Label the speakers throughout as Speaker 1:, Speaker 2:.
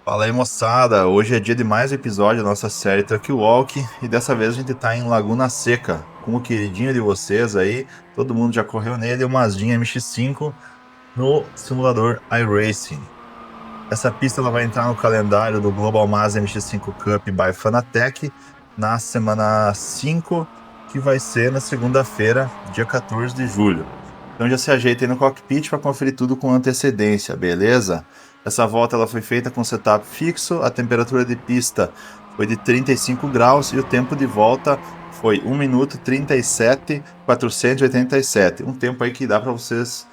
Speaker 1: Fala aí, moçada! Hoje é dia de mais um episódio da nossa série Truck Walk e dessa vez a gente tá em Laguna Seca, com o queridinho de vocês aí. Todo mundo já correu nele, o Mazdinha MX-5 no simulador iRacing. Essa pista ela vai entrar no calendário do Global Mazda MX-5 Cup by Fanatec na semana 5, que vai ser na segunda-feira, dia 14 de julho. Então já se ajeita aí no cockpit para conferir tudo com antecedência, beleza? Essa volta ela foi feita com setup fixo, a temperatura de pista foi de 35 graus e o tempo de volta foi 1 minuto 37,487. Um tempo aí que dá para vocês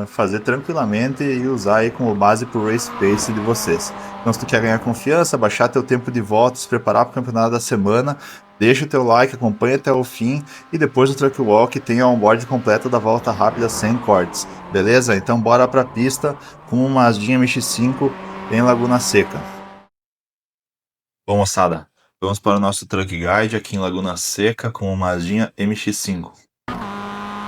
Speaker 1: fazer tranquilamente e usar aí como base para o race pace de vocês. Então, se tu quer ganhar confiança, baixar teu tempo de volta, se preparar para o campeonato da semana, deixa o teu like, acompanha até o fim e depois do Truck Walk tem a onboard completa da volta rápida sem cortes, beleza? Então bora para a pista com uma Mazdinha MX-5 em Laguna Seca. Bom, moçada, vamos para o nosso Truck Guide aqui em Laguna Seca com uma Mazdinha MX-5.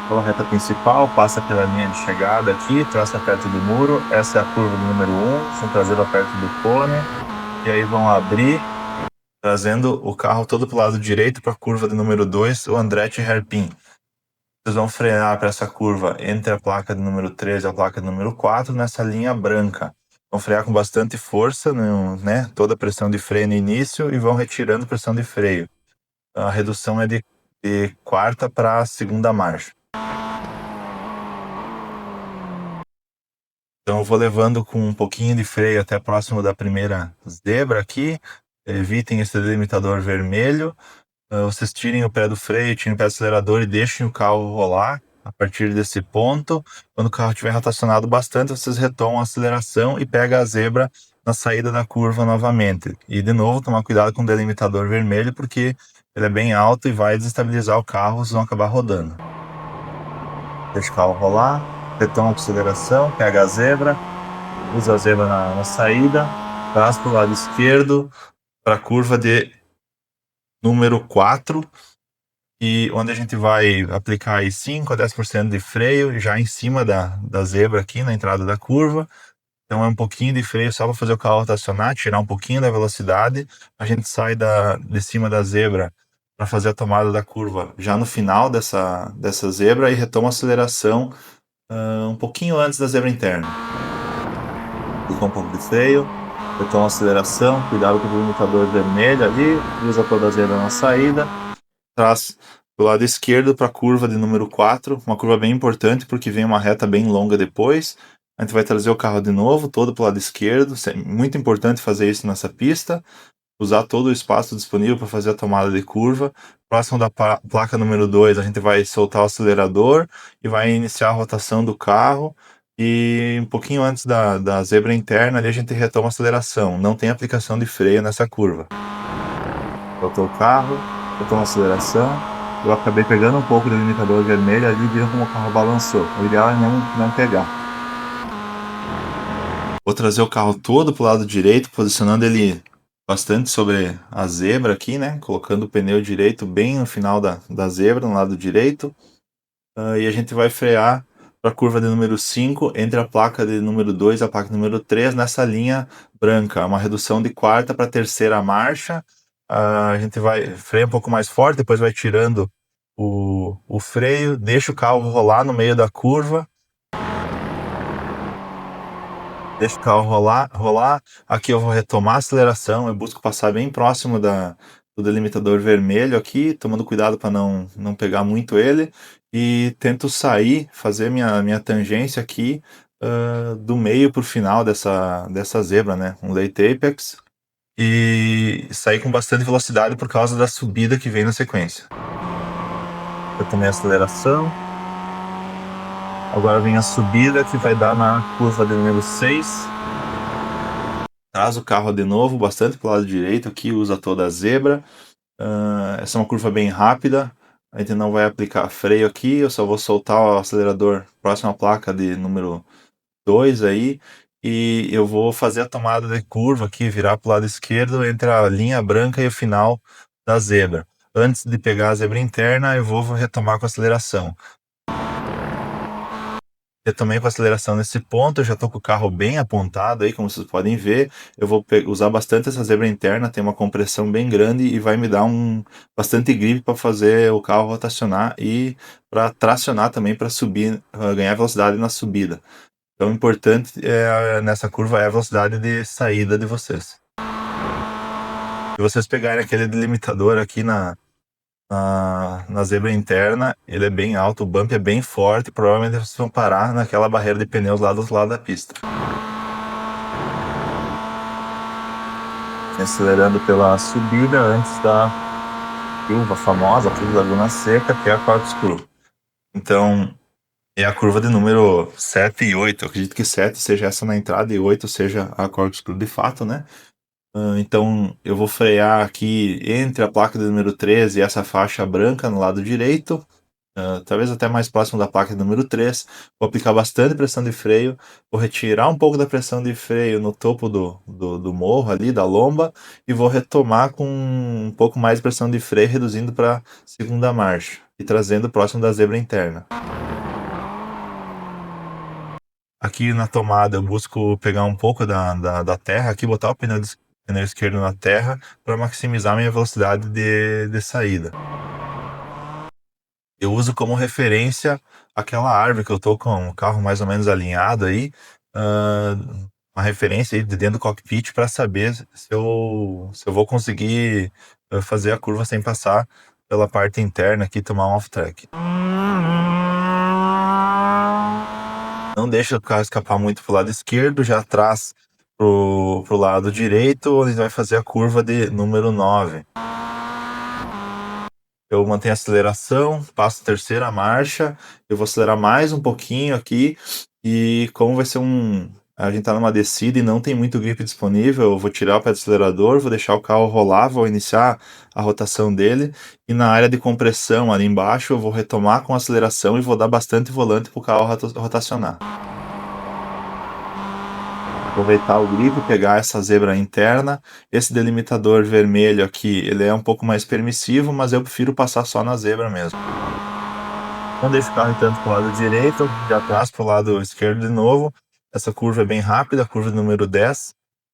Speaker 1: Pela reta principal, passa pela linha de chegada aqui, traça perto do muro. Essa é a curva do número 1, vão trazendo perto do cone. E aí vão abrir, trazendo o carro todo para o lado direito para a curva do número 2, o Andretti Hairpin. Vocês vão frear para essa curva entre a placa do número 3 e a placa do número 4 nessa linha branca. Vão frear com bastante força, né? Toda a pressão de freio no início e vão retirando pressão de freio. A redução é de quarta para segunda marcha. Então eu vou levando com um pouquinho de freio até próximo da primeira zebra aqui. Evitem esse delimitador vermelho. Vocês tirem o pé do freio, tirem o pé do acelerador e deixem o carro rolar a partir desse ponto. Quando o carro estiver rotacionado bastante, vocês retomam a aceleração e pegam a zebra na saída da curva novamente. E de novo, tomar cuidado com o delimitador vermelho, porque ele é bem alto e vai desestabilizar o carro, vocês vão acabar rodando. Deixa o carro rolar, retoma a aceleração, pega a zebra, usa a zebra na saída, traz para o lado esquerdo, para a curva de número 4, e onde a gente vai aplicar aí 5 a 10% de freio, já em cima da zebra aqui, na entrada da curva. Então é um pouquinho de freio só para fazer o carro rotacionar, tirar um pouquinho da velocidade. A gente sai de cima da zebra para fazer a tomada da curva já no final dessa zebra e retoma a aceleração um pouquinho antes da zebra interna. Fica um pouco de freio, retoma a aceleração, cuidado com o limitador vermelho ali, usa toda a zebra na saída, traz do lado esquerdo para a curva de número 4, uma curva bem importante porque vem uma reta bem longa depois. A gente vai trazer o carro de novo, todo para o lado esquerdo, muito importante fazer isso nessa pista, usar todo o espaço disponível para fazer a tomada de curva. Próximo da placa número 2, a gente vai soltar o acelerador e vai iniciar a rotação do carro. E um pouquinho antes da zebra interna, ali a gente retoma a aceleração. Não tem aplicação de freio nessa curva. Soltou o carro, retoma a aceleração. Eu acabei pegando um pouco do limitador vermelho ali, viram como o carro balançou. O ideal é não pegar. Vou trazer o carro todo para o lado direito, posicionando ele bastante sobre a zebra aqui, né? Colocando o pneu direito bem no final da zebra, no lado direito. E a gente vai frear para a curva de número 5, entre a placa de número 2 e a placa de número 3, nessa linha branca. Uma redução de quarta para terceira marcha. A gente vai freia um pouco mais forte, depois vai tirando o freio, deixa o carro rolar no meio da curva. Deixa o carro rolar. Aqui eu vou retomar a aceleração. Eu busco passar bem próximo do delimitador vermelho aqui, tomando cuidado para não pegar muito ele. E tento sair, fazer minha tangência aqui do meio para o final dessa zebra, né? Um late apex. E sair com bastante velocidade por causa da subida que vem na sequência. Eu tomei a aceleração. Agora vem a subida que vai dar na curva de número 6. Traz o carro de novo, bastante para o lado direito aqui, usa toda a zebra. Essa é uma curva bem rápida, a gente não vai aplicar freio aqui, eu só vou soltar o acelerador próximo à placa de número 2 aí, e eu vou fazer a tomada de curva aqui, virar para o lado esquerdo entre a linha branca e o final da zebra. Antes de pegar a zebra interna, eu vou retomar com a aceleração. retomei com a aceleração nesse ponto, eu já tô com o carro bem apontado aí, como vocês podem ver. Eu vou usar bastante essa zebra interna, tem uma compressão bem grande e vai me dar bastante grip para fazer o carro rotacionar e para tracionar também para subir, ganhar velocidade na subida. Então, o importante nessa curva é a velocidade de saída de vocês. Se vocês pegarem aquele delimitador aqui na zebra interna, ele é bem alto, o bump é bem forte, provavelmente vocês vão parar naquela barreira de pneus lá do outro lado da pista. Acelerando pela subida antes da curva famosa, a curva da Laguna Seca, que é a Corkscrew. Então, é a curva de número 7 e 8. Eu acredito que 7 seja essa na entrada e 8 seja a Corkscrew de fato, né? Então, eu vou frear aqui entre a placa de número 13 e essa faixa branca no lado direito. Talvez até mais próximo da placa de número 3. Vou aplicar bastante pressão de freio. Vou retirar um pouco da pressão de freio no topo do morro ali, da lomba. E vou retomar com um pouco mais de pressão de freio, reduzindo para segunda marcha. E trazendo próximo da zebra interna. Aqui na tomada eu busco pegar um pouco da terra aqui, botar o pneu esquerdo na terra para maximizar minha velocidade de saída. Eu uso como referência aquela árvore que eu tô com o carro mais ou menos alinhado aí, uma referência aí de dentro do cockpit para saber se eu vou conseguir fazer a curva sem passar pela parte interna aqui e tomar um off-track. Não deixa o carro escapar muito pro lado esquerdo, já traz pro lado direito, onde vai fazer a curva de número 9. Eu mantenho a aceleração, passo a terceira marcha, eu vou acelerar mais um pouquinho aqui, e como vai ser a gente tá numa descida e não tem muito grip disponível, eu vou tirar o pé do acelerador, vou deixar o carro rolar, vou iniciar a rotação dele, e na área de compressão ali embaixo eu vou retomar com a aceleração e vou dar bastante volante para o carro rotacionar. Aproveitar o grip, pegar essa zebra interna. Esse delimitador vermelho aqui, ele é um pouco mais permissivo, mas eu prefiro passar só na zebra mesmo. Não deixo o carro tanto para o lado direito, já traz para o lado esquerdo de novo. Essa curva é bem rápida, a curva número 10.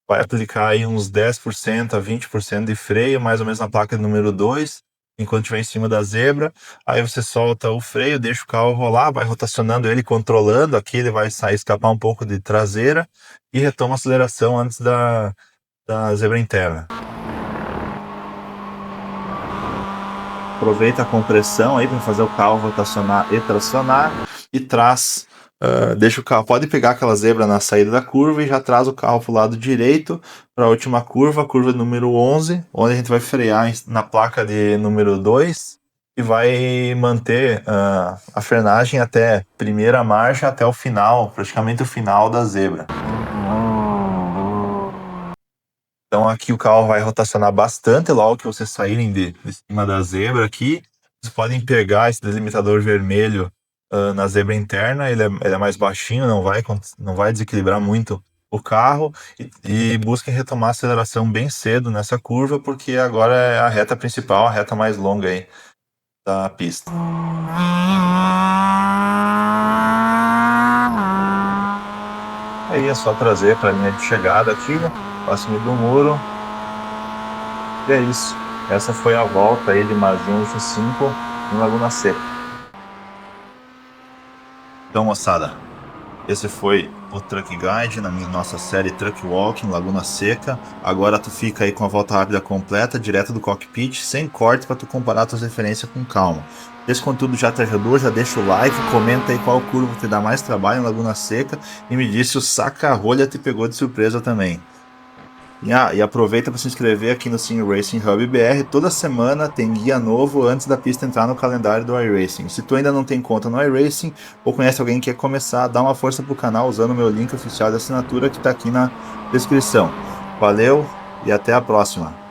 Speaker 1: Vai aplicar aí uns 10% a 20% de freio, mais ou menos na placa número 2, enquanto estiver em cima da zebra. Aí você solta o freio, deixa o carro rolar, vai rotacionando ele, controlando. Aqui ele vai sair, escapar um pouco de traseira e retoma a aceleração antes da zebra interna. Aproveita a compressão aí para fazer o carro rotacionar e tracionar e traz, deixa o carro, pode pegar aquela zebra na saída da curva e já traz o carro para o lado direito para a última curva, a curva número 11, onde a gente vai frear na placa de número 2 e vai manter a frenagem até primeira marcha, até o final, praticamente o final da zebra. Então aqui o carro vai rotacionar bastante logo que vocês saírem de cima da zebra aqui. Vocês podem pegar esse delimitador vermelho na zebra interna, ele é mais baixinho, não vai desequilibrar muito o carro, e busquem retomar a aceleração bem cedo nessa curva, porque agora é a reta principal, a reta mais longa aí da pista. Aí é só trazer para a linha de chegada aqui, próximo do muro. E é isso. Essa foi a volta aí de Mazda X5 em Laguna Seca. Então, moçada, esse foi o Truck Guide na nossa série Truck Walk em Laguna Seca. Agora tu fica aí com a volta rápida completa, direto do cockpit, sem corte, para tu comparar tuas referências com calma. Se esse conteúdo já te ajudou, já deixa o like, comenta aí qual curva te dá mais trabalho em Laguna Seca e me diz se o saca-rolha te pegou de surpresa também. E aproveita para se inscrever aqui no Sim Racing Hub BR. Toda semana tem guia novo antes da pista entrar no calendário do iRacing. Se tu ainda não tem conta no iRacing ou conhece alguém que quer começar, dá uma força pro canal usando o meu link oficial de assinatura que está aqui na descrição. Valeu e até a próxima!